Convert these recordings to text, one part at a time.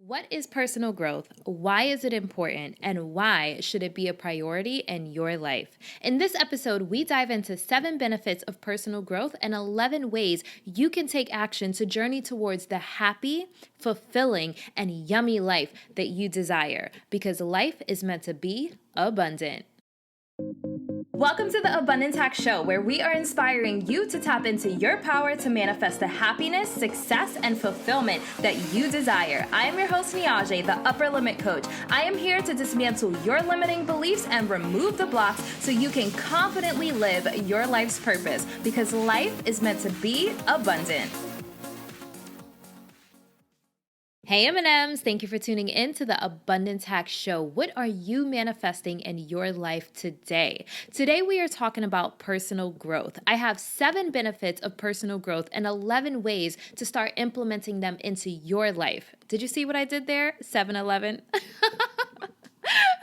What is personal growth? Why is it important? And why should it be a priority in your life? In this episode, we dive into 7 benefits of personal growth and 11 ways you can take action to journey towards the happy, fulfilling, and yummy life that you desire, because life is meant to be abundant. Welcome to the Abundance Hack Show, where we are inspiring you to tap into your power to manifest the happiness, success, and fulfillment that you desire. I am your host, Niajae, the Upper Limit Coach. I am here to dismantle your limiting beliefs and remove the blocks so you can confidently live your life's purpose, because life is meant to be abundant. Hey M&Ms, thank you for tuning in to the Abundance Hack Show. What are you manifesting in your life today? Today we are talking about personal growth. I have 7 benefits of personal growth and 11 ways to start implementing them into your life. Did you see what I did there? 7-Eleven?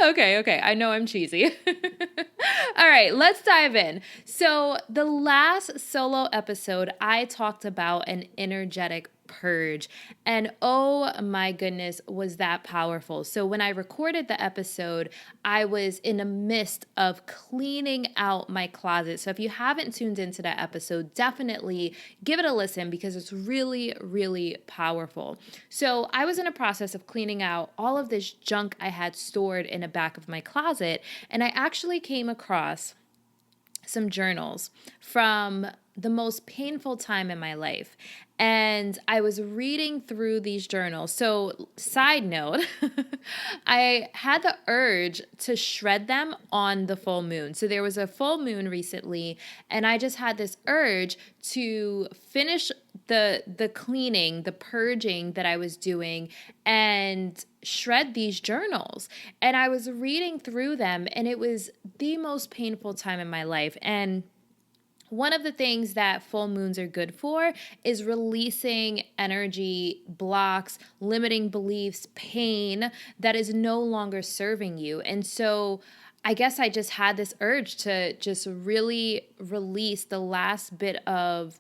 Okay. I know I'm cheesy. All right, let's dive in. So the last solo episode, I talked about an energetic purge. And oh my goodness, was that powerful. So when I recorded the episode, I was in the midst of cleaning out my closet. So if you haven't tuned into that episode, definitely give it a listen because it's really, really powerful. So I was in a process of cleaning out all of this junk I had stored in the back of my closet, and I actually came across some journals from the most painful time in my life. And I was reading through these journals. So, side note, I had the urge to shred them on the full moon. So there was a full moon recently, and I just had this urge to finish the cleaning, the purging that I was doing, and shred these journals. And I was reading through them, and it was the most painful time in my life. And one of the things that full moons are good for is releasing energy, blocks, limiting beliefs, pain that is no longer serving you. And so I guess I just had this urge to just really release the last bit of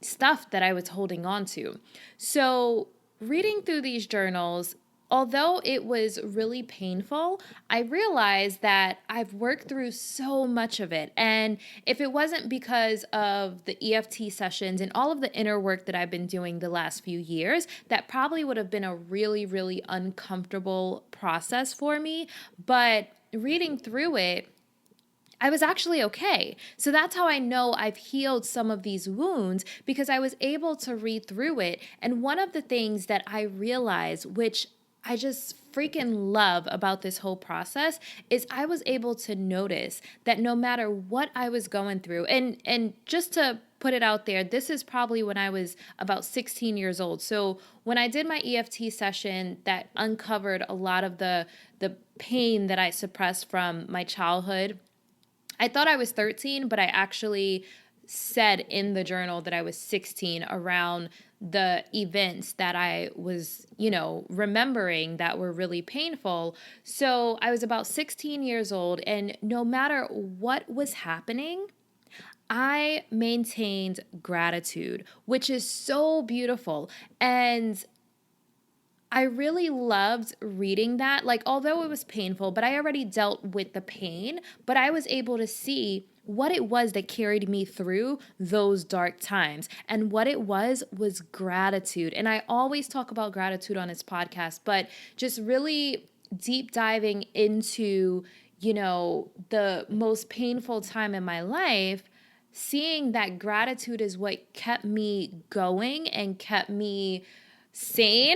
stuff that I was holding on to. So reading through these journals, although it was really painful, I realized that I've worked through so much of it. And if it wasn't because of the EFT sessions and all of the inner work that I've been doing the last few years, that probably would have been a really, really uncomfortable process for me. But reading through it, I was actually okay. So that's how I know I've healed some of these wounds, because I was able to read through it. And one of the things that I realized, which I just freaking love about this whole process, is I was able to notice that no matter what I was going through, and just to put it out there, this is probably when I was about 16 years old. So when I did my EFT session, that uncovered a lot of the pain that I suppressed from my childhood. I thought I was 13, but I actually said in the journal that I was 16 around the events that I was, remembering that were really painful. So I was about 16 years old, and no matter what was happening, I maintained gratitude, which is so beautiful. And I really loved reading that. Like, although it was painful, but I already dealt with the pain, but I was able to see what it was that carried me through those dark times. And what it was gratitude. And I always talk about gratitude on this podcast, but just really deep diving into, the most painful time in my life, seeing that gratitude is what kept me going and kept me sane.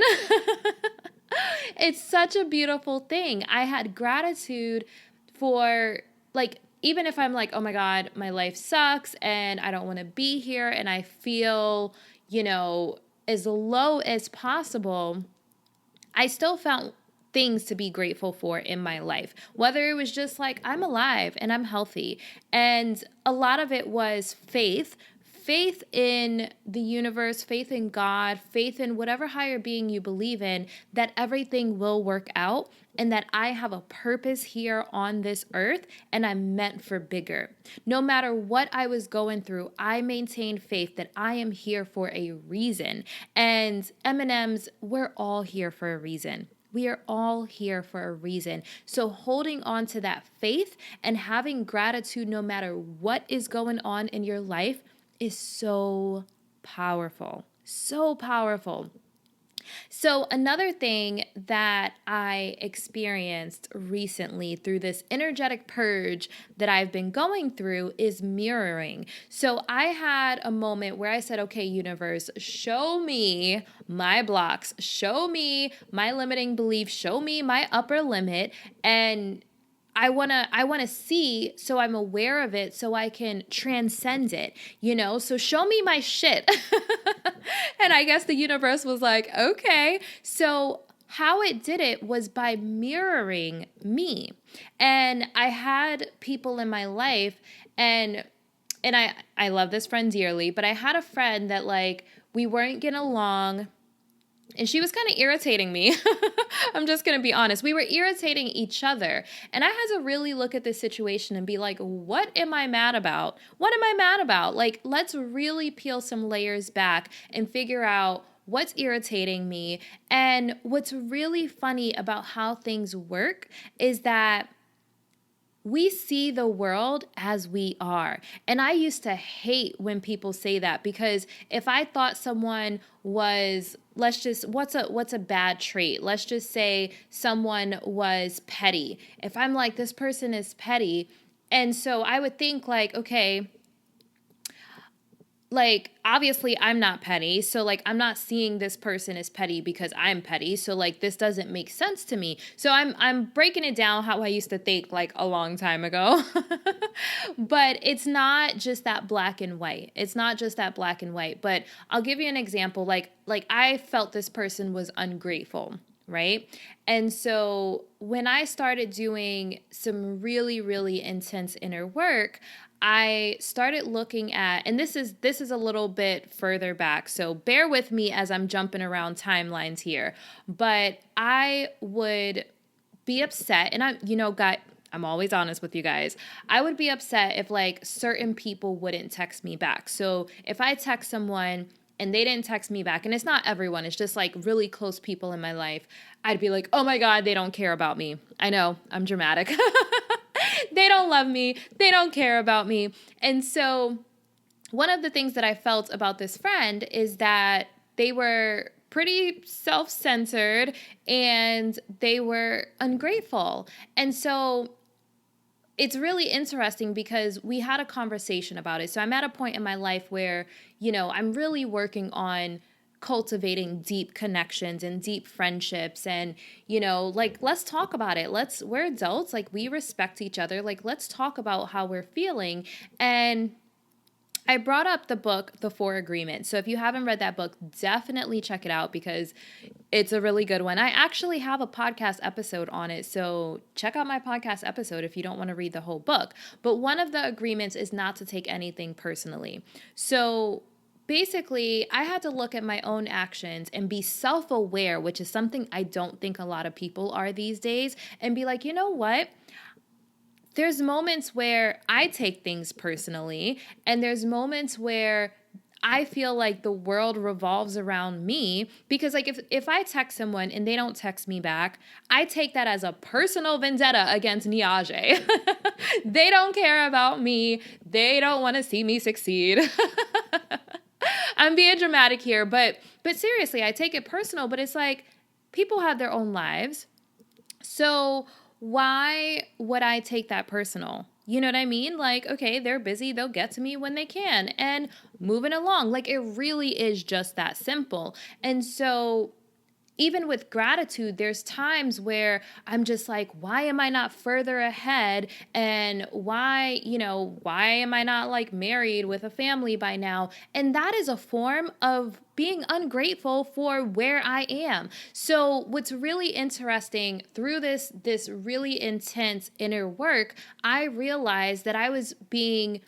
It's such a beautiful thing. I had gratitude for, like, even if I'm like, oh my God, my life sucks and I don't want to be here and I feel, as low as possible, I still found things to be grateful for in my life. Whether it was just like, I'm alive and I'm healthy. And a lot of it was faith faith in the universe, faith in God, faith in whatever higher being you believe in, that everything will work out and that I have a purpose here on this earth and I'm meant for bigger. No matter what I was going through, I maintained faith that I am here for a reason. And M&Ms, we're all here for a reason. We are all here for a reason. So holding on to that faith and having gratitude no matter what is going on in your life is so powerful. So powerful. So another thing that I experienced recently through this energetic purge that I've been going through is mirroring. So I had a moment where I said, okay, universe, show me my blocks, show me my limiting beliefs, show me my upper limit, and I want to see, so I'm aware of it so I can transcend it, so show me my shit. And I guess the universe was like, okay. So how it did it was by mirroring me. And I had people in my life, and I love this friend dearly, but I had a friend that we weren't getting along. And she was kind of irritating me. I'm just going to be honest. We were irritating each other. And I had to really look at this situation and be like, what am I mad about? What am I mad about? Let's really peel some layers back and figure out what's irritating me. And what's really funny about how things work is that we see the world as we are. And I used to hate when people say that, because if I thought someone was, what's a bad trait? Let's just say someone was petty. If I'm like, this person is petty, and so I would think okay, obviously I'm not petty. So I'm not seeing this person as petty because I'm petty. So this doesn't make sense to me. So I'm breaking it down how I used to think a long time ago. But it's not just that black and white. It's not just that black and white. But I'll give you an example. I felt this person was ungrateful, right? And so when I started doing some really, really intense inner work, I started looking at, and this is a little bit further back, so bear with me as I'm jumping around timelines here, but I would be upset, and I'm always honest with you guys. I would be upset if certain people wouldn't text me back. So if I text someone and they didn't text me back, and it's not everyone, it's just really close people in my life, I'd be like, oh my God, they don't care about me. I know, I'm dramatic. They don't love me. They don't care about me. And so one of the things that I felt about this friend is that they were pretty self-centered and they were ungrateful. And so it's really interesting because we had a conversation about it. So I'm at a point in my life where, I'm really working on cultivating deep connections and deep friendships, and let's talk about it. We're adults, we respect each other, let's talk about how we're feeling. And I brought up the book The Four Agreements. So if you haven't read that book, definitely check it out because it's a really good one. I actually have a podcast episode on it, so check out my podcast episode if you don't want to read the whole book. But one of the agreements is not to take anything personally. So basically, I had to look at my own actions and be self-aware, which is something I don't think a lot of people are these days, and be like, you know what? There's moments where I take things personally, and there's moments where I feel like the world revolves around me, because if I text someone and they don't text me back, I take that as a personal vendetta against Niajae. They don't care about me. They don't want to see me succeed. I'm being dramatic here, but seriously, I take it personal, but it's people have their own lives. So why would I take that personal? You know what I mean? Okay, they're busy. They'll get to me when they can, and moving along. It really is just that simple. And so even with gratitude, there's times where I'm just why am I not further ahead? And why am I not married with a family by now? And that is a form of being ungrateful for where I am. So what's really interesting through this really intense inner work, I realized that I was being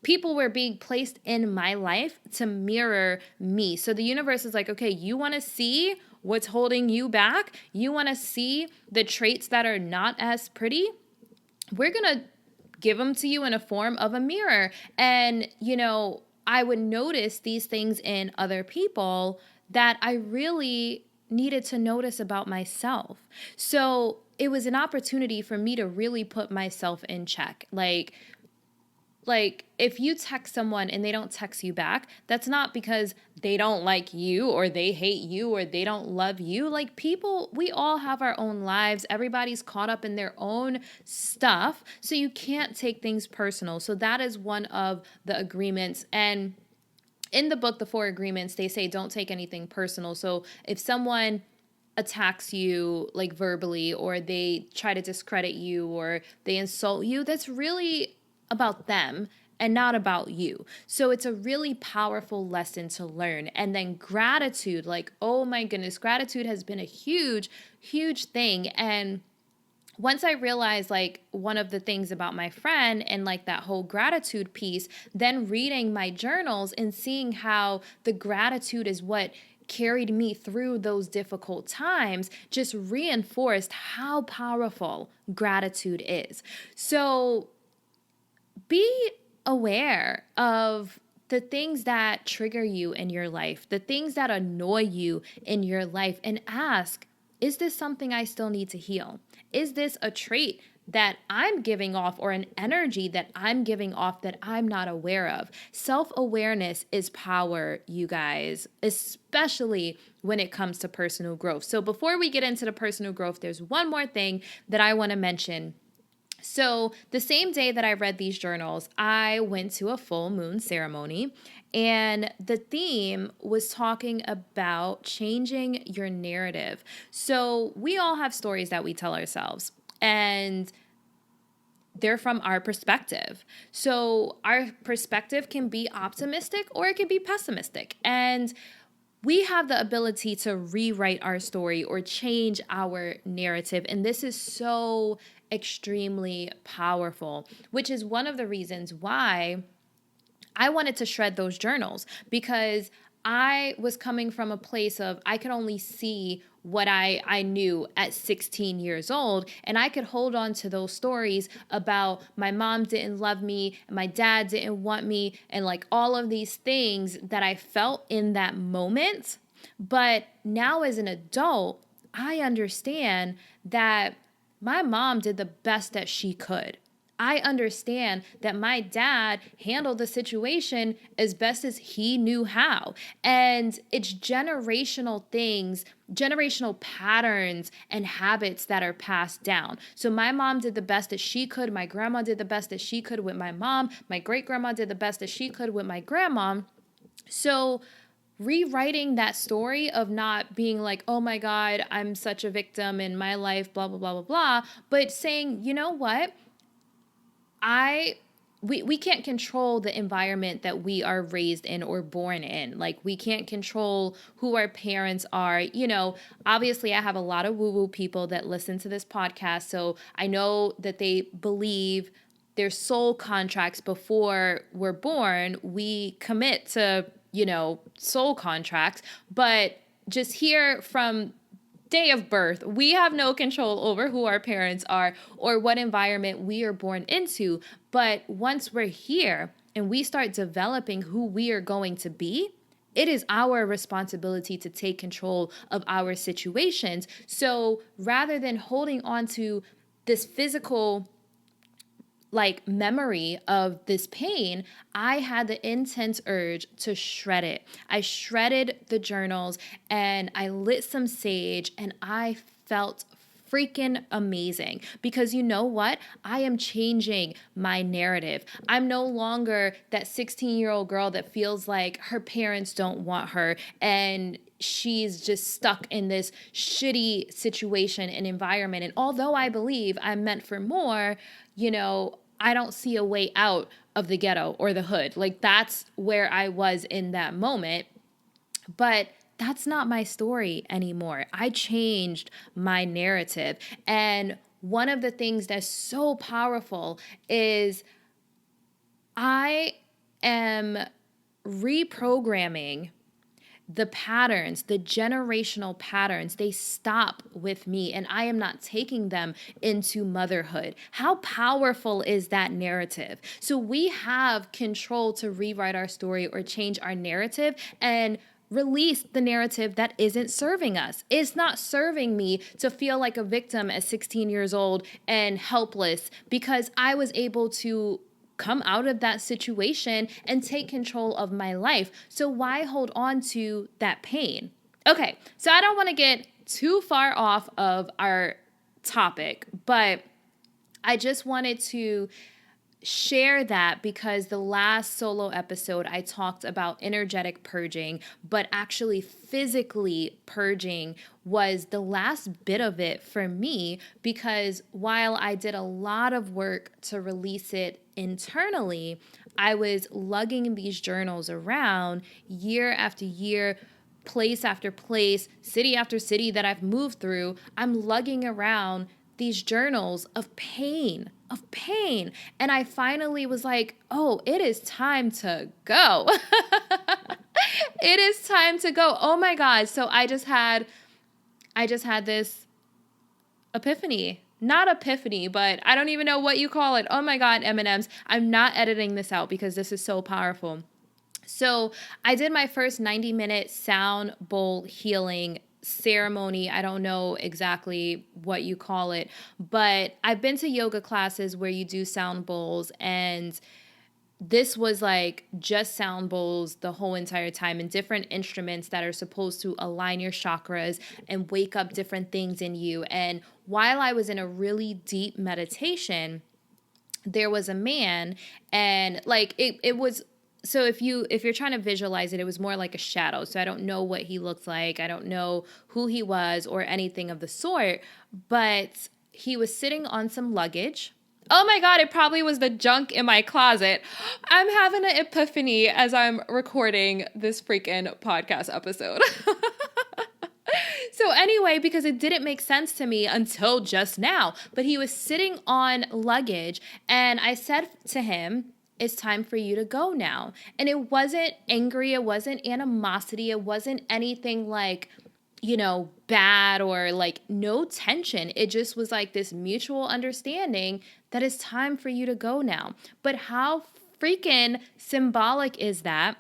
people were being placed in my life to mirror me. So the universe is like, okay, you want to see what's holding you back? You want to see the traits that are not as pretty? We're going to give them to you in a form of a mirror. And, I would notice these things in other people that I really needed to notice about myself. So it was an opportunity for me to really put myself in check. Like if you text someone and they don't text you back, that's not because they don't like you or they hate you or they don't love you. Like people, we all have our own lives. Everybody's caught up in their own stuff. So you can't take things personal. So that is one of the agreements. And in the book, The Four Agreements, they say don't take anything personal. So if someone attacks you like verbally, or they try to discredit you, or they insult you, that's really about them and not about you. So it's a really powerful lesson to learn. And then gratitude, like, oh my goodness, gratitude has been a huge, huge thing. And once I realized like one of the things about my friend and like that whole gratitude piece, then reading my journals and seeing how the gratitude is what carried me through those difficult times just reinforced how powerful gratitude is. So be aware of the things that trigger you in your life, the things that annoy you in your life, and ask, is this something I still need to heal? Is this a trait that I'm giving off or an energy that I'm giving off that I'm not aware of? Self-awareness is power, you guys, especially when it comes to personal growth. So before we get into the personal growth, there's one more thing that I want to mention. So the same day that I read these journals, I went to a full moon ceremony, and the theme was talking about changing your narrative. So we all have stories that we tell ourselves, and they're from our perspective. So our perspective can be optimistic or it can be pessimistic. And we have the ability to rewrite our story or change our narrative. And this is so extremely powerful, which is one of the reasons why I wanted to shred those journals, because I was coming from a place of I could only see what I knew at 16 years old. And I could hold on to those stories about my mom didn't love me, and my dad didn't want me, and like all of these things that I felt in that moment. But now as an adult, I understand that my mom did the best that she could. I understand that my dad handled the situation as best as he knew how. And it's generational things, generational patterns and habits that are passed down. So my mom did the best that she could. My grandma did the best that she could with my mom. My great grandma did the best that she could with my grandma. So rewriting that story of not being like, oh my God, I'm such a victim in my life, blah, blah, blah, blah, blah, but saying, you know what? We can't control the environment that we are raised in or born in. Like, we can't control who our parents are. Obviously I have a lot of woo-woo people that listen to this podcast. So I know that they believe their soul contracts before we're born. We commit to, soul contracts, but just hear from day of birth, we have no control over who our parents are or what environment we are born into. But once we're here and we start developing who we are going to be, it is our responsibility to take control of our situations. So rather than holding on to this physical memory of this pain, I had the intense urge to shred it. I shredded the journals and I lit some sage, and I felt freaking amazing, because you know what? I am changing my narrative. I'm no longer that 16-year-old girl that feels like her parents don't want her and she's just stuck in this shitty situation and environment. And although I believe I'm meant for more, I don't see a way out of the ghetto or the hood. Like, that's where I was in that moment. But that's not my story anymore. I changed my narrative. And one of the things that's so powerful is I am reprogramming the patterns, the generational patterns, they stop with me and I am not taking them into motherhood. How powerful is that narrative? So we have control to rewrite our story or change our narrative and release the narrative that isn't serving us. It's not serving me to feel like a victim at 16 years old and helpless because I was able to come out of that situation and take control of my life. So why hold on to that pain? Okay, so I don't want to get too far off of our topic, but I just wanted to share that because the last solo episode I talked about energetic purging, but actually physically purging was the last bit of it for me, because while I did a lot of work to release it internally, I was lugging these journals around year after year, place after place, city after city that I've moved through. I'm lugging around these journals of pain. And I finally was like, oh, it is time to go. It is time to go. Oh my God. So I just had this epiphany. Not epiphany, but I don't even know what you call it. Oh my God, M&Ms. I'm not editing this out because this is so powerful. So I did my first 90-minute sound bowl healing ceremony. I don't know exactly what you call it, but I've been to yoga classes where you do sound bowls, and this was like just sound bowls the whole entire time, and different instruments that are supposed to align your chakras and wake up different things in you. And while I was in a really deep meditation, there was a man, and like it was, so if you're trying to visualize it, it was more like a shadow. So I don't know what he looked like. I don't know who he was or anything of the sort, but he was sitting on some luggage. Oh my God, it probably was the junk in my closet. I'm having an epiphany as I'm recording this freaking podcast episode. So anyway, because it didn't make sense to me until just now, but he was sitting on luggage, and I said to him, it's time for you to go now. And it wasn't angry. It wasn't animosity. It wasn't anything like, bad or like no tension. It just was like this mutual understanding that it's time for you to go now. But how freaking symbolic is that?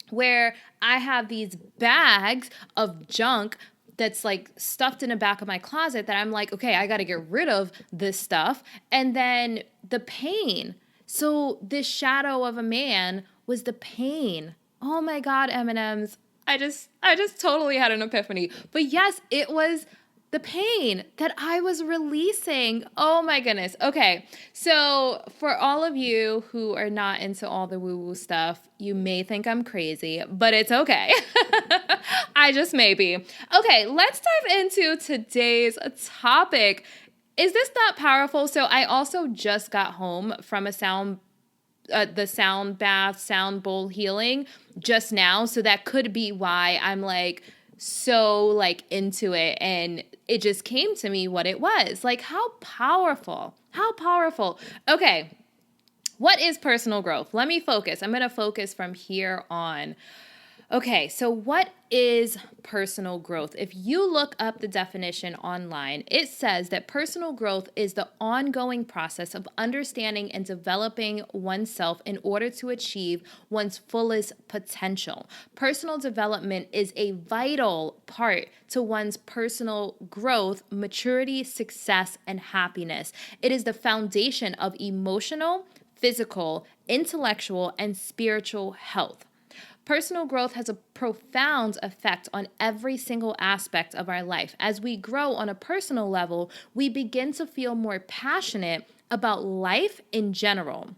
Where I have these bags of junk that's like stuffed in the back of my closet that I'm like, okay, I got to get rid of this stuff. And then the pain. So this shadow of a man was the pain. Oh my God, M&Ms. I just totally had an epiphany. But yes, it was the pain that I was releasing. Oh my goodness. Okay. So for all of you who are not into all the woo-woo stuff, you may think I'm crazy, but it's okay. I just may be. Okay, let's dive into today's topic. Is this not powerful? So I also just got home from the sound bath, sound bowl healing just now. So that could be why I'm like so like into it, and it just came to me what it was. Like, how powerful. Okay, what is personal growth? Let me focus. I'm going to focus from here on. Okay, so what is personal growth? If you look up the definition online, it says that personal growth is the ongoing process of understanding and developing oneself in order to achieve one's fullest potential. Personal development is a vital part to one's personal growth, maturity, success, and happiness. It is the foundation of emotional, physical, intellectual, and spiritual health. Personal growth has a profound effect on every single aspect of our life. As we grow on a personal level, we begin to feel more passionate about life in general.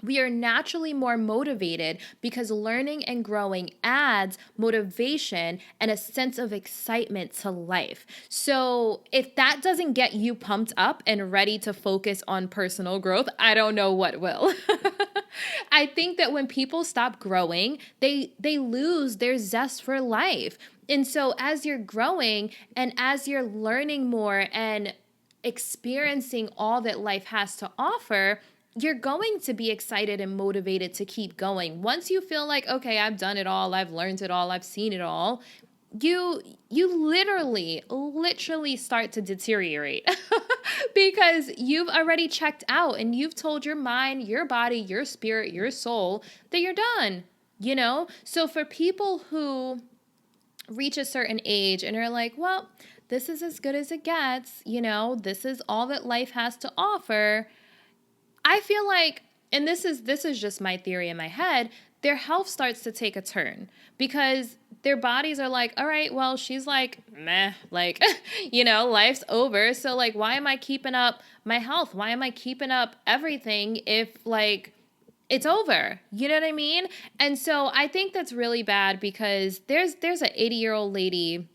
We are naturally more motivated because learning and growing adds motivation and a sense of excitement to life. So if that doesn't get you pumped up and ready to focus on personal growth, I don't know what will. I think that when people stop growing, they lose their zest for life. And so as you're growing and as you're learning more and experiencing all that life has to offer, you're going to be excited and motivated to keep going. Once you feel like, okay, I've done it all, I've learned it all, I've seen it all, you literally start to deteriorate because you've already checked out and you've told your mind, your body, your spirit, your soul that you're done, you know? So for people who reach a certain age and are like, well, this is as good as it gets, you know, this is all that life has to offer. I feel like, and this is just my theory in my head, their health starts to take a turn because their bodies are like, all right, well, she's like, meh, like, you know, life's over. So like, why am I keeping up my health? Why am I keeping up everything if like it's over? You know what I mean? And so I think that's really bad because there's an 80-year-old lady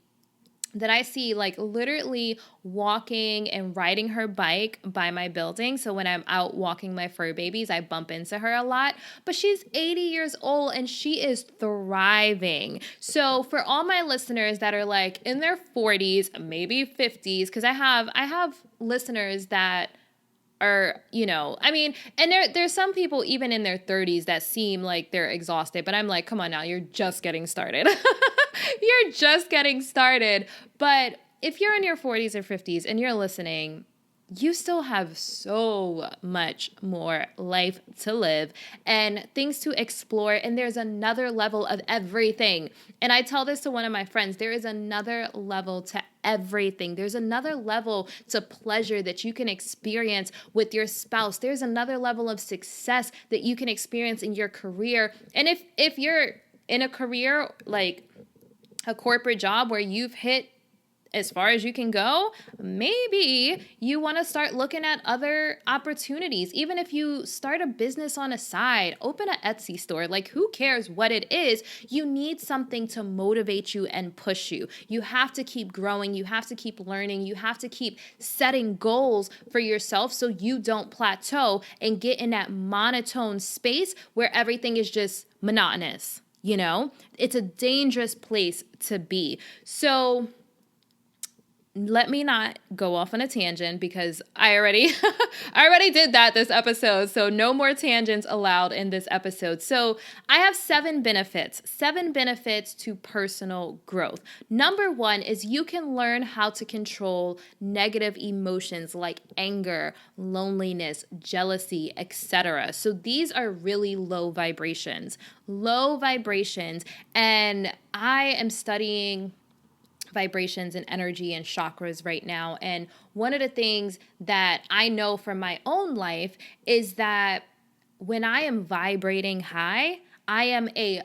that I see like literally walking and riding her bike by my building. So when I'm out walking my fur babies, I bump into her a lot. But she's 80 years old and she is thriving. So for all my listeners that are like in their 40s, maybe 50s, because I have listeners that are, you know, I mean, and there's some people even in their 30s that seem like they're exhausted, but I'm like, come on now, you're just getting started. You're just getting started. But if you're in your 40s or 50s and you're listening, you still have so much more life to live and things to explore. And there's another level of everything. And I tell this to one of my friends, there is another level to everything. There's another level to pleasure that you can experience with your spouse. There's another level of success that you can experience in your career. And if you're in a career like a corporate job where you've hit as far as you can go, maybe you want to start looking at other opportunities. Even if you start a business on a side, open an Etsy store, like who cares what it is? You need something to motivate you and push you. You have to keep growing. You have to keep learning. You have to keep setting goals for yourself so you don't plateau and get in that monotone space where everything is just monotonous. You know, it's a dangerous place to be. So let me not go off on a tangent because I already did that this episode. So no more tangents allowed in this episode. So I have 7 benefits to personal growth. Number 1 is you can learn how to control negative emotions like anger, loneliness, jealousy, etc. So these are really low vibrations. And I am studying vibrations and energy and chakras right now. And one of the things that I know from my own life is that when I am vibrating high, I am a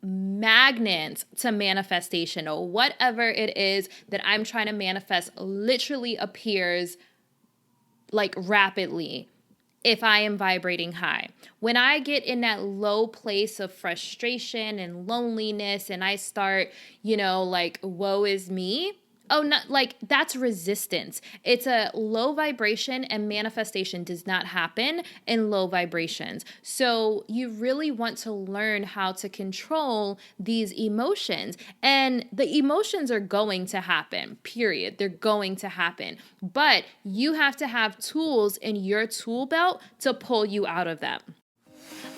magnet to manifestation, or whatever it is that I'm trying to manifest literally appears like rapidly if I am vibrating high. When I get in that low place of frustration and loneliness and I start, you know, like, woe is me. Oh, not like that's resistance. It's a low vibration, and manifestation does not happen in low vibrations. So you really want to learn how to control these emotions, and the emotions are going to happen, period. They're going to happen, but you have to have tools in your tool belt to pull you out of them.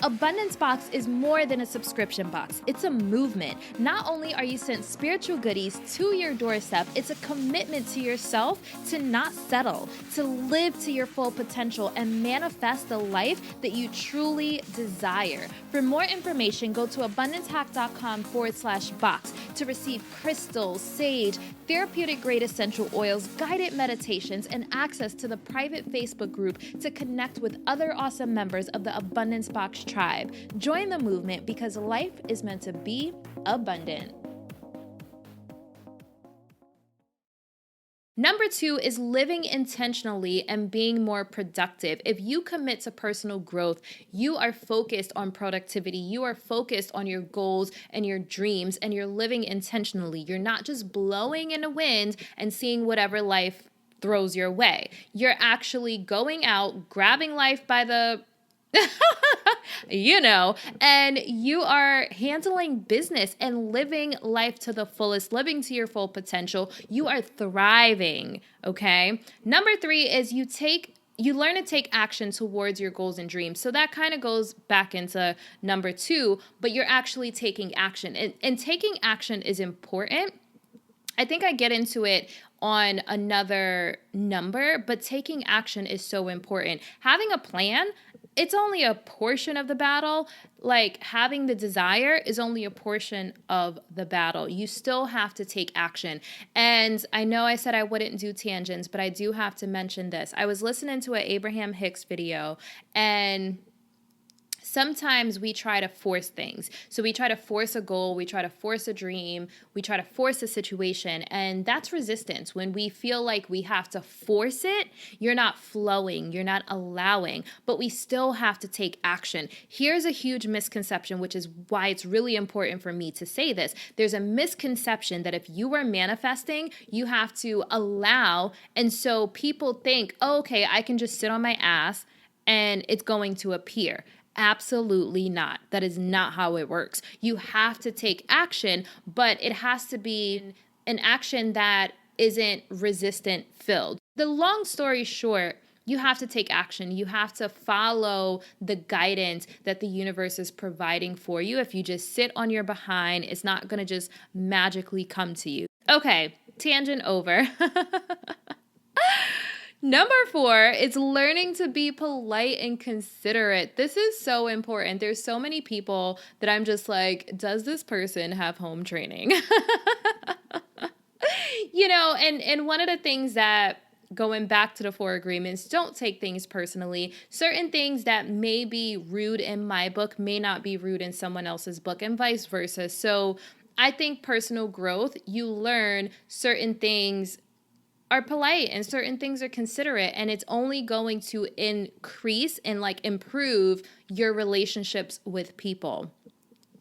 Abundance Box is more than a subscription box. It's a movement. Not only are you sent spiritual goodies to your doorstep, it's a commitment to yourself to not settle, to live to your full potential and manifest the life that you truly desire. For more information, go to abundancehack.com/box to receive crystals, sage, therapeutic grade essential oils, guided meditations, and access to the private Facebook group to connect with other awesome members of the Abundance Box tribe. Join the movement because life is meant to be abundant. Number 2 is living intentionally and being more productive. If you commit to personal growth, you are focused on productivity. You are focused on your goals and your dreams, and you're living intentionally. You're not just blowing in the wind and seeing whatever life throws your way. You're actually going out, grabbing life by the and you are handling business and living life to the fullest, living to your full potential. You are thriving, okay? Number 3 is you take you learn to take action towards your goals and dreams. So that kind of goes back into number 2, but you're actually taking action. And taking action is important. I think I get into it on another number, but taking action is so important. Having a plan, it's only a portion of the battle. Like having the desire is only a portion of the battle. You still have to take action. And I know I said I wouldn't do tangents, but I do have to mention this. I was listening to an Abraham Hicks video, and sometimes we try to force things. So we try to force a goal, we try to force a dream, we try to force a situation, and that's resistance. When we feel like we have to force it, you're not flowing, you're not allowing, but we still have to take action. Here's a huge misconception, which is why it's really important for me to say this. There's a misconception that if you are manifesting, you have to allow, and so people think, oh, okay, I can just sit on my ass and it's going to appear. Absolutely not. That is not how it works. You have to take action, but it has to be an action that isn't resistant filled. The long story short, you have to take action. You have to follow the guidance that the universe is providing for you. If you just sit on your behind, it's not going to just magically come to you. Okay, tangent over. Number 4 is learning to be polite and considerate. This is so important. There's so many people that I'm just like, does this person have home training? And one of the things that, going back to the 4 agreements, don't take things personally. Certain things that may be rude in my book may not be rude in someone else's book, and vice versa. So I think personal growth, you learn certain things are polite and certain things are considerate, and it's only going to increase and improve your relationships with people.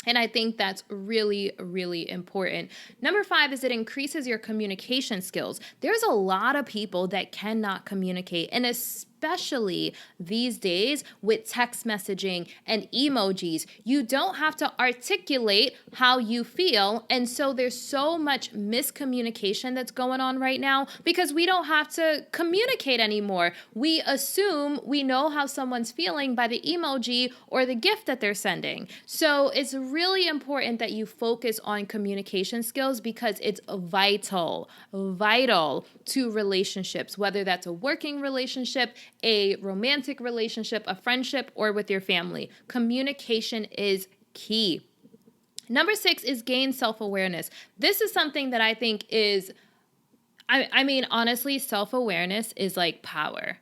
And I think that's really, really important. Number 5 is it increases your communication skills. There's a lot of people that cannot communicate, and especially these days with text messaging and emojis. You don't have to articulate how you feel. And so there's so much miscommunication that's going on right now because we don't have to communicate anymore. We assume we know how someone's feeling by the emoji or the gift that they're sending. So it's really important that you focus on communication skills because it's vital to relationships, whether that's a working relationship, a romantic relationship, a friendship, or with your family. Communication is key. Number 6 is gain self-awareness. This is something that I think is, honestly, self-awareness is like power.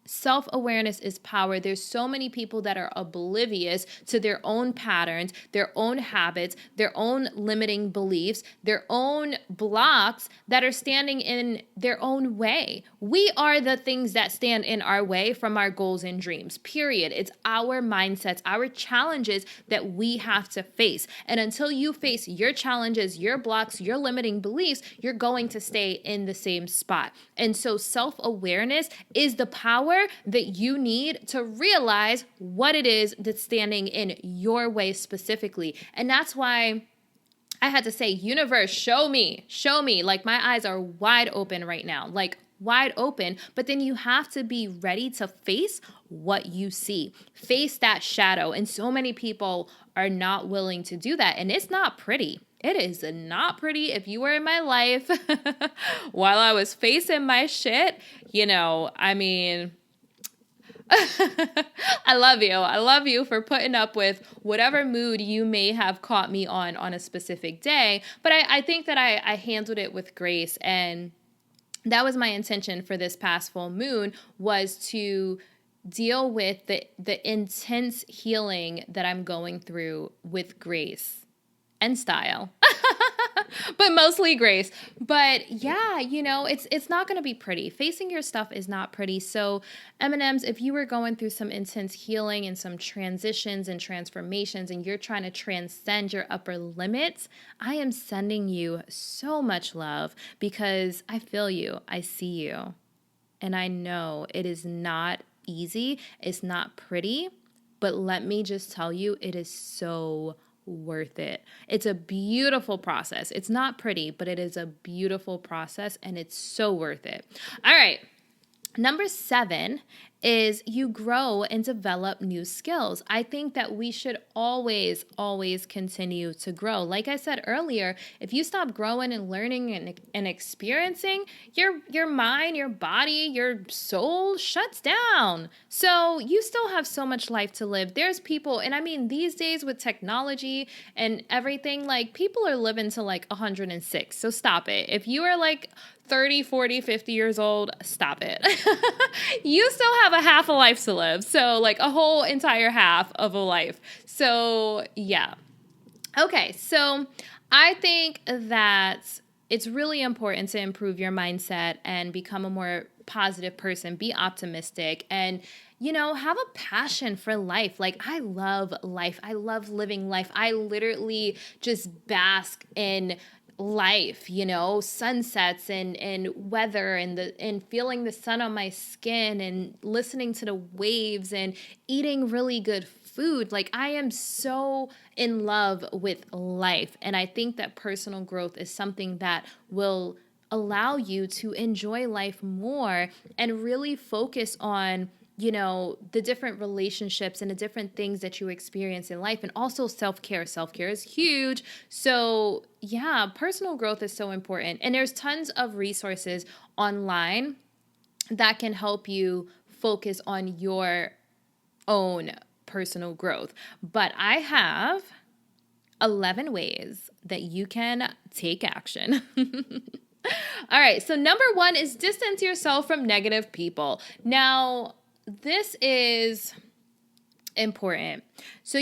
Self-awareness is power. There's so many people that are oblivious to their own patterns, their own habits, their own limiting beliefs, their own blocks that are standing in their own way. We are the things that stand in our way from our goals and dreams, period. It's our mindsets, our challenges that we have to face. And until you face your challenges, your blocks, your limiting beliefs, you're going to stay in the same spot. And so self-awareness is the power that you need to realize what it is that's standing in your way specifically. And that's why I had to say, universe, show me. Like my eyes are wide open right now, wide open. But then you have to be ready to face what you see, face that shadow. And so many people are not willing to do that. And it's not pretty. It is not pretty. If you were in my life while I was facing my shit, I love you. I love you for putting up with whatever mood you may have caught me on a specific day. But I think that I handled it with grace. And that was my intention for this past full moon, was to deal with the intense healing that I'm going through with grace and style. But mostly grace. But yeah, it's not going to be pretty. Facing your stuff is not pretty. So M&Ms, if you were going through some intense healing and some transitions and transformations and you're trying to transcend your upper limits, I am sending you so much love because I feel you. I see you. And I know it is not easy. It's not pretty. But let me just tell you, it is so worth it. It's a beautiful process. It's not pretty, but it is a beautiful process and it's so worth it. All right. Number 7 is you grow and develop new skills. I think that we should always continue to grow. Like I said earlier, if you stop growing and learning and experiencing, your mind, your body, your soul shuts down. So you still have so much life to live. There's people, and I mean, these days with technology and everything, like people are living to like 106. So stop it. If you are like 30, 40, 50 years old, stop it. You still have a half a life to live. So like a whole entire half of a life. So yeah. Okay, so I think that it's really important to improve your mindset and become a more positive person, be optimistic, and have a passion for life. Like, I love life. I love living life. I literally just bask in life, sunsets and weather and feeling the sun on my skin and listening to the waves and eating really good food. Like, I am so in love with life. And I think that personal growth is something that will allow you to enjoy life more and really focus on the different relationships and the different things that you experience in life, and also self-care. Self-care is huge. So yeah, personal growth is so important. And there's tons of resources online that can help you focus on your own personal growth. But I have 11 ways that you can take action. All right. So number 1 is distance yourself from negative people. Now, this is important. So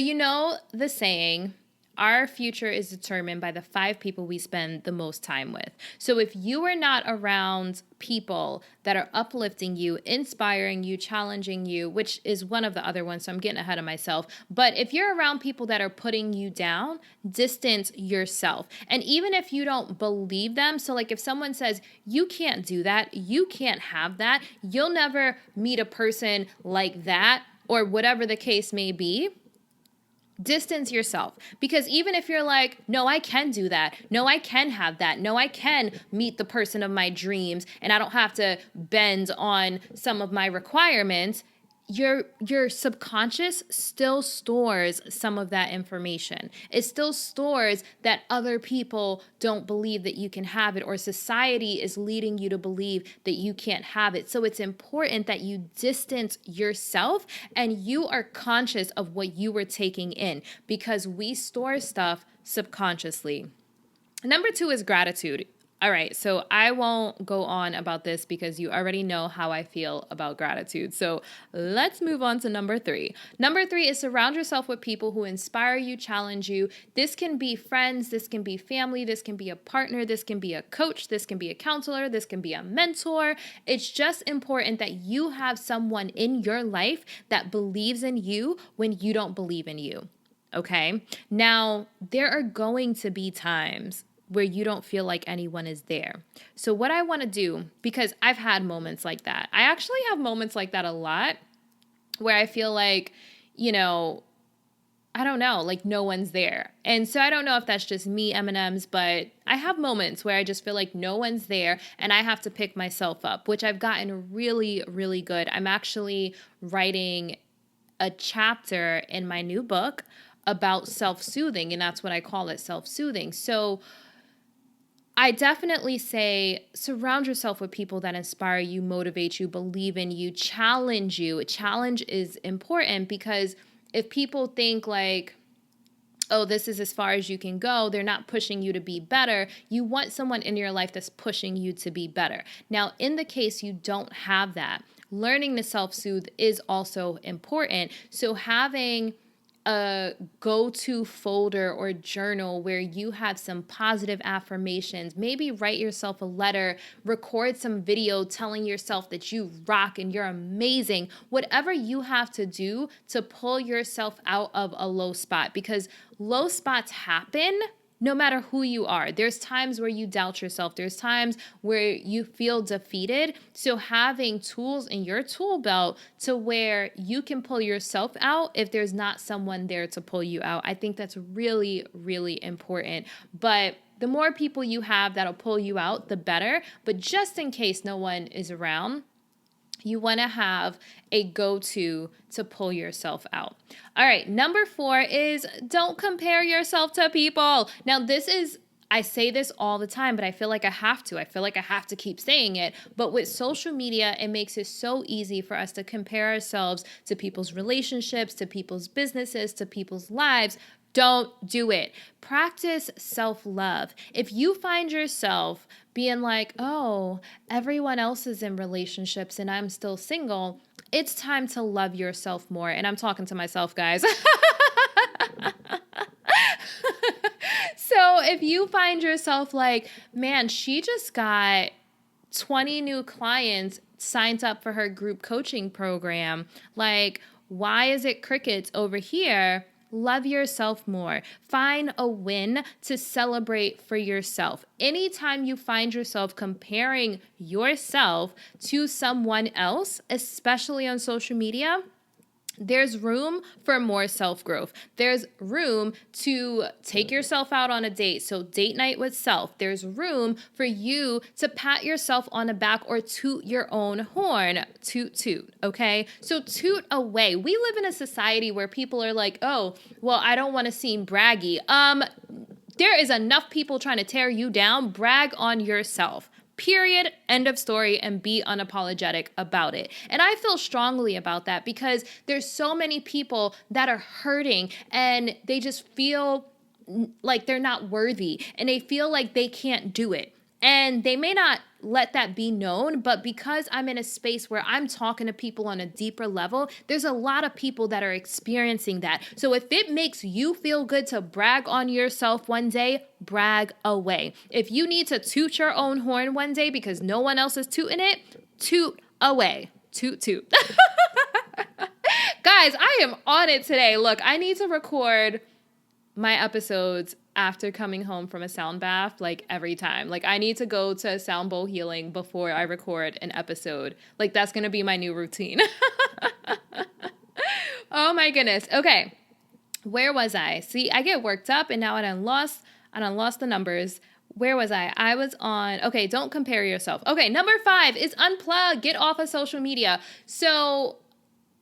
the saying, our future is determined by the 5 people we spend the most time with. So if you are not around people that are uplifting you, inspiring you, challenging you, which is one of the other ones, so I'm getting ahead of myself. But if you're around people that are putting you down, distance yourself. And even if you don't believe them, so like if someone says, you can't do that, you can't have that, you'll never meet a person like that, or whatever the case may be, distance yourself. Because even if you're like, no, I can do that. No, I can have that. No, I can meet the person of my dreams and I don't have to bend on some of my requirements, your subconscious still stores some of that information. It still stores that other people don't believe that you can have it, or society is leading you to believe that you can't have it. So it's important that you distance yourself and you are conscious of what you were taking in, because we store stuff subconsciously. Number 2 is gratitude. All right, so I won't go on about this because you already know how I feel about gratitude. So let's move on to number 3. Number 3 is surround yourself with people who inspire you, challenge you. This can be friends, this can be family, this can be a partner, this can be a coach, this can be a counselor, this can be a mentor. It's just important that you have someone in your life that believes in you when you don't believe in you. Okay? Now, there are going to be times where you don't feel like anyone is there. So what I want to do, because I've had moments like that. I actually have moments like that a lot where I feel like, I don't know, like no one's there. And so I don't know if that's just me, M&Ms, but I have moments where I just feel like no one's there and I have to pick myself up, which I've gotten really, really good. I'm actually writing a chapter in my new book about self-soothing, and that's what I call it, self-soothing. So I definitely say surround yourself with people that inspire you, motivate you, believe in you, challenge you. Challenge is important because if people think like, oh, this is as far as you can go, they're not pushing you to be better. You want someone in your life that's pushing you to be better. Now, in the case you don't have that, learning to self-soothe is also important. So having a go-to folder or journal where you have some positive affirmations, maybe write yourself a letter, record some video telling yourself that you rock and you're amazing, whatever you have to do to pull yourself out of a low spot, because low spots happen no matter who you are. There's times where you doubt yourself. There's times where you feel defeated. So having tools in your tool belt to where you can pull yourself out if there's not someone there to pull you out, I think that's really, really important. But the more people you have that'll pull you out, the better. But just in case no one is around, You want to have a go-to to pull yourself out. All right, number 4 is don't compare yourself to people. Now, I say this all the time, but I feel like I have to. I feel like I have to keep saying it. But with social media, it makes it so easy for us to compare ourselves to people's relationships, to people's businesses, to people's lives. Don't do it. Practice self-love. If you find yourself being like, oh, everyone else is in relationships and I'm still single, it's time to love yourself more. And I'm talking to myself, guys. So if you find yourself like, man, she just got 20 new clients signed up for her group coaching program, like, why is it crickets over here? Love yourself more. Find a win to celebrate for yourself. Anytime you find yourself comparing yourself to someone else, especially on social media, there's room for more self-growth. There's room to take yourself out on a date. So date night with self. There's room for you to pat yourself on the back or toot your own horn. Toot, toot. Okay? So toot away. We live in a society where people are like, oh, well, I don't want to seem braggy. There is enough people trying to tear you down. Brag on yourself. Period. End of story, and be unapologetic about it. And I feel strongly about that because there's so many people that are hurting and they just feel like they're not worthy and they feel like they can't do it. And they may not let that be known, but because I'm in a space where I'm talking to people on a deeper level, there's a lot of people that are experiencing that. So if it makes you feel good to brag on yourself one day, brag away. If you need to toot your own horn one day because no one else is tooting it, toot away. Toot, toot. Guys, I am on it today. Look, I need to record my episodes after coming home from a sound bath, like every time. Like I need to go to sound bowl healing before I record an episode. Like that's going to be my new routine. Oh my goodness. Okay. Where was I? See, I get worked up and now I done lost the numbers. Where was I? I was on, okay, don't compare yourself. Okay, number 5 is unplug, get off of social media. So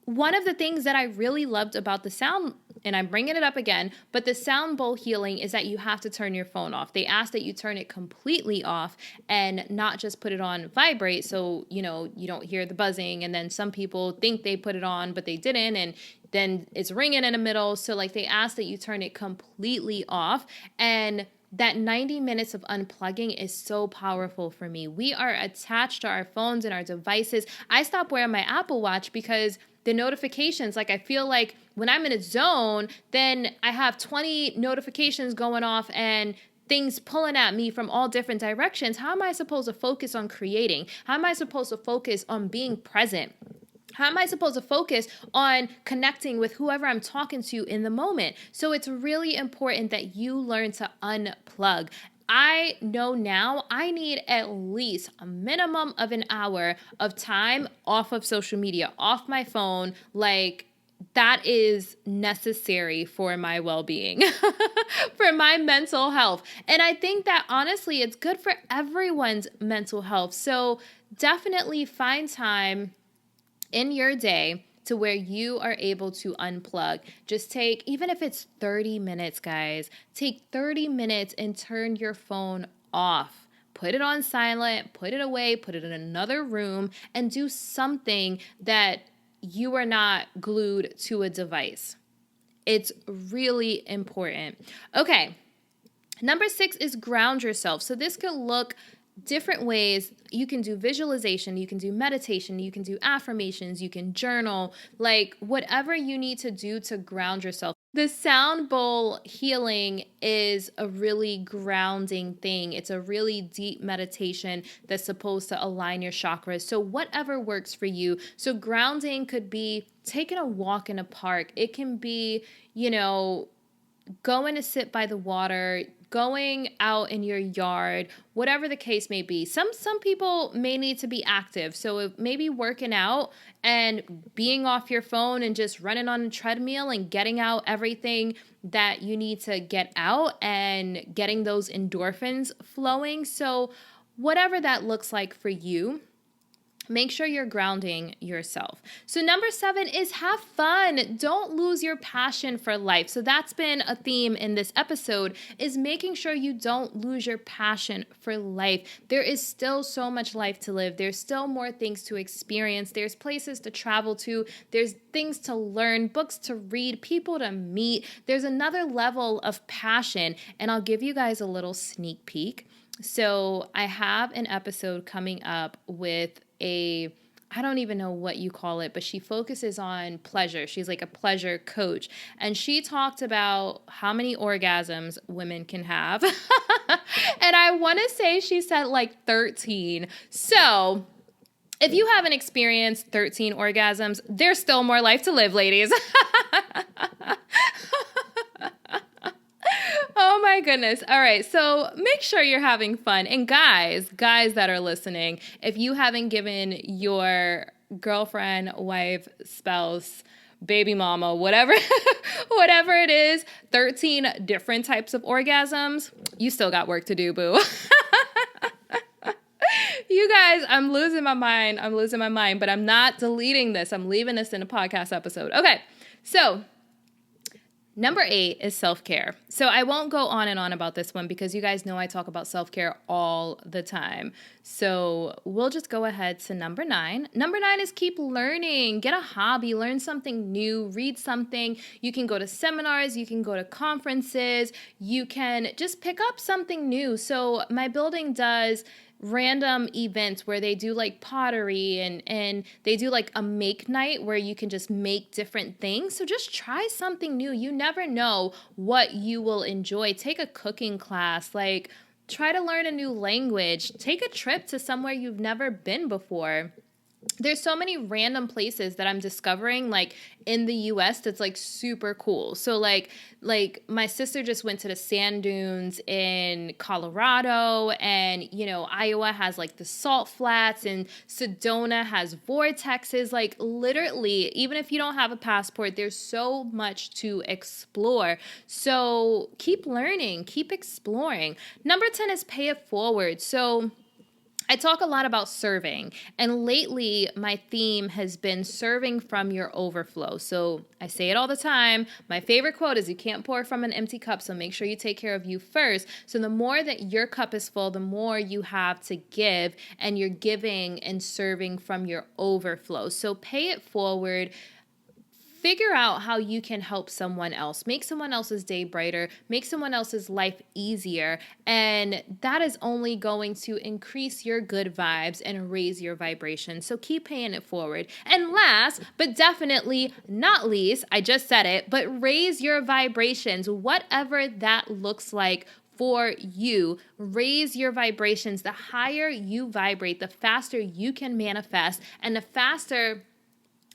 one of the things that I really loved about the sound, and I'm bringing it up again, but the sound bowl healing is that you have to turn your phone off. They ask that you turn it completely off and not just put it on vibrate so, you don't hear the buzzing. And then some people think they put it on, but they didn't. And then it's ringing in the middle. So like they ask that you turn it completely off. And that 90 minutes of unplugging is so powerful for me. We are attached to our phones and our devices. I stopped wearing my Apple Watch because the notifications, like I feel like when I'm in a zone, then I have 20 notifications going off and things pulling at me from all different directions. How am I supposed to focus on creating? How am I supposed to focus on being present? How am I supposed to focus on connecting with whoever I'm talking to in the moment? So it's really important that you learn to unplug. I know now I need at least a minimum of an hour of time off of social media, off my phone. Like that is necessary for my well-being, for my mental health. And I think that honestly, it's good for everyone's mental health. So definitely find time in your day to where you are able to unplug. Just take, even if it's 30 minutes, guys, take 30 minutes and turn your phone off. Put it on silent, put it away, put it in another room, and do something that you are not glued to a device. It's really important. Okay, number 6 is ground yourself. So this could look different ways. You can do visualization, you can do meditation, you can do affirmations, you can journal, like whatever you need to do to ground yourself. The sound bowl healing is a really grounding thing. It's a really deep meditation that's supposed to align your chakras. So whatever works for you. So grounding could be taking a walk in a park. It can be, going to sit by the water, going out in your yard, whatever the case may be. Some people may need to be active. So maybe working out and being off your phone and just running on a treadmill and getting out everything that you need to get out and getting those endorphins flowing. So whatever that looks like for you. Make sure you're grounding yourself. So number 7 is have fun. Don't lose your passion for life. So that's been a theme in this episode, is making sure you don't lose your passion for life. There is still so much life to live. There's still more things to experience. There's places to travel to. There's things to learn, books to read, people to meet. There's another level of passion, and I'll give you guys a little sneak peek. So I have an episode coming up with I don't even know what you call it, but she focuses on pleasure. She's like a pleasure coach. And she talked about how many orgasms women can have. And I want to say she said like 13. So if you haven't experienced 13 orgasms, there's still more life to live, ladies. Oh my goodness. All right. So make sure you're having fun. And guys that are listening, if you haven't given your girlfriend, wife, spouse, baby mama, whatever, whatever it is, 13 different types of orgasms, you still got work to do, boo. You guys, I'm losing my mind, but I'm not deleting this. I'm leaving this in a podcast episode. Okay. So number 8 is self-care. So I won't go on and on about this one because you guys know I talk about self-care all the time. So we'll just go ahead to number 9. Number 9 is keep learning. Get a hobby. Learn something new. Read something. You can go to seminars. You can go to conferences. You can just pick up something new. So my building does random events where they do like pottery and they do like a make night where you can just make different things. So just try something new. You never know what you will enjoy. Take a cooking class, like try to learn a new language, take a trip to somewhere you've never been before. There's so many random places that I'm discovering like in the US that's like super cool. So like my sister just went to the sand dunes in Colorado, and Iowa has like the salt flats, and Sedona has vortexes. Like literally, even if you don't have a passport, there's so much to explore. So keep learning, keep exploring. Number 10 is pay it forward. So I talk a lot about serving, and lately my theme has been serving from your overflow. So I say it all the time. My favorite quote is, you can't pour from an empty cup, so make sure you take care of you first. So the more that your cup is full, the more you have to give, and you're giving and serving from your overflow. So pay it forward. Figure out how you can help someone else, make someone else's day brighter, make someone else's life easier, and that is only going to increase your good vibes and raise your vibration. So keep paying it forward. And last, but definitely not least, I just said it, but raise your vibrations, whatever that looks like for you. Raise your vibrations. The higher you vibrate, the faster you can manifest, and the faster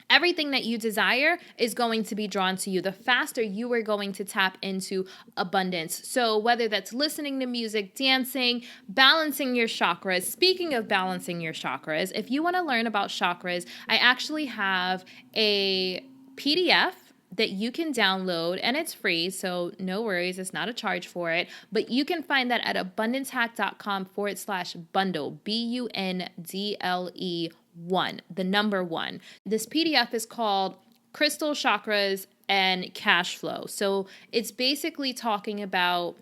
everything that you desire is going to be drawn to you. The faster you are going to tap into abundance. So whether that's listening to music, dancing, balancing your chakras. Speaking of balancing your chakras, if you want to learn about chakras, I actually have a PDF that you can download, and it's free, so no worries, it's not a charge for it, but you can find that at abundancehack.com/bundle, BUNDLE 1, the number 1. This PDF is called Crystal Chakras and Cash Flow. So it's basically talking about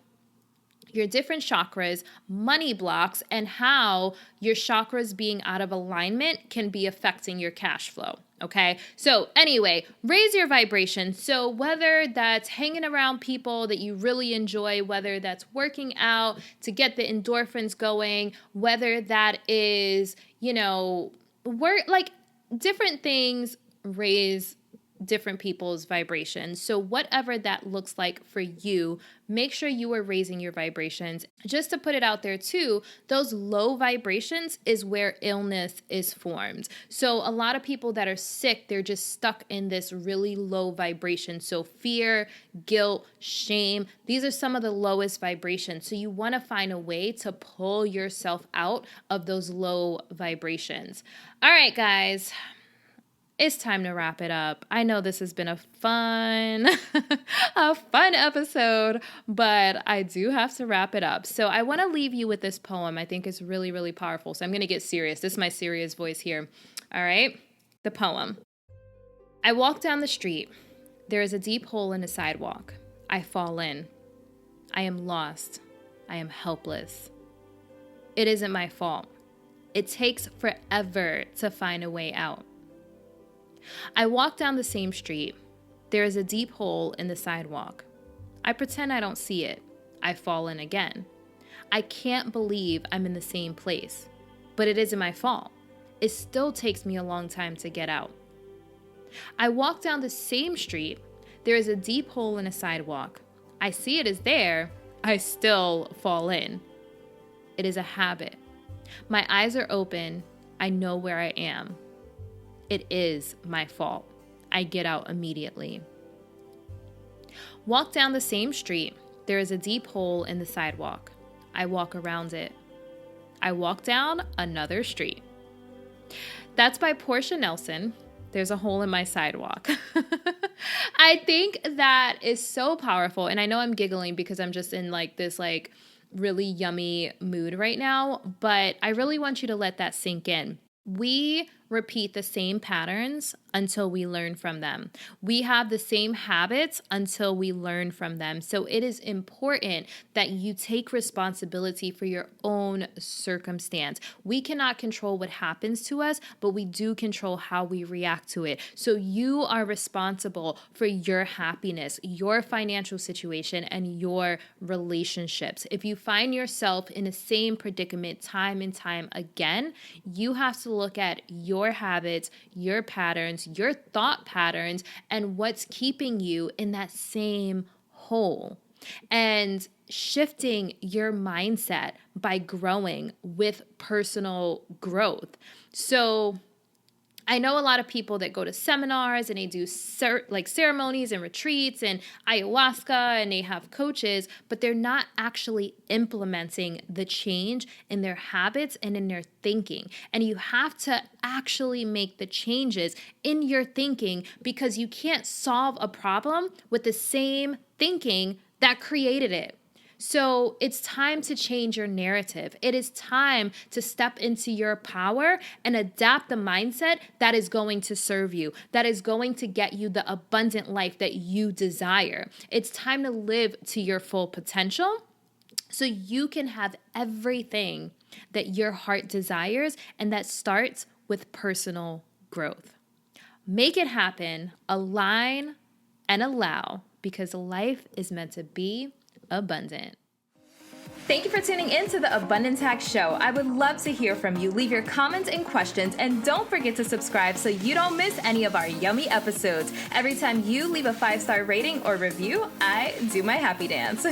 your different chakras, money blocks, and how your chakras being out of alignment can be affecting your cash flow. Okay. So anyway, raise your vibration. So whether that's hanging around people that you really enjoy, whether that's working out to get the endorphins going, whether that is, work, like different things raise different people's vibrations. So whatever that looks like for you, make sure you are raising your vibrations. Just to put it out there too, those low vibrations is where illness is formed. So a lot of people that are sick, they're just stuck in this really low vibration. So fear, guilt, shame, these are some of the lowest vibrations. So you want to find a way to pull yourself out of those low vibrations. All right, guys. it's time to wrap it up. I know this has been a fun, a fun episode, but I do have to wrap it up. So I want to leave you with this poem. I think it's really, really powerful. So I'm going to get serious. This is my serious voice here. All right. The poem. I walk down the street. There is a deep hole in the sidewalk. I fall in. I am lost. I am helpless. It isn't my fault. It takes forever to find a way out. I walk down the same street. There is a deep hole in the sidewalk. I pretend I don't see it. I fall in again. I can't believe I'm in the same place, but it isn't my fault. It still takes me a long time to get out. I walk down the same street. There is a deep hole in a sidewalk. I see it is there. I still fall in. It is a habit. My eyes are open. I know where I am. It is my fault. I get out immediately. Walk down the same street. There is a deep hole in the sidewalk. I walk around it. I walk down another street. That's by Portia Nelson. There's a hole in my sidewalk. I think that is so powerful. And I know I'm giggling because I'm just in this really yummy mood right now, but I really want you to let that sink in. We repeat the same patterns until we learn from them. We have the same habits until we learn from them. So it is important that you take responsibility for your own circumstance. We cannot control what happens to us, but we do control how we react to it. So you are responsible for your happiness, your financial situation, and your relationships. If you find yourself in the same predicament time and time again, you have to look at your habits, your patterns, your thought patterns, and what's keeping you in that same hole. And shifting your mindset by growing with personal growth. So I know a lot of people that go to seminars and they do ceremonies and retreats and ayahuasca and they have coaches, but they're not actually implementing the change in their habits and in their thinking. And you have to actually make the changes in your thinking because you can't solve a problem with the same thinking that created it. So it's time to change your narrative. It is time to step into your power and adapt the mindset that is going to serve you, that is going to get you the abundant life that you desire. It's time to live to your full potential so you can have everything that your heart desires, and that starts with personal growth. Make it happen, align, and allow, because life is meant to be abundant. Thank you for tuning in to the Abundance Hack Show. I would love to hear from you. Leave your comments and questions, and don't forget to subscribe so you don't miss any of our yummy episodes. Every time you leave a 5-star rating or review, I do my happy dance.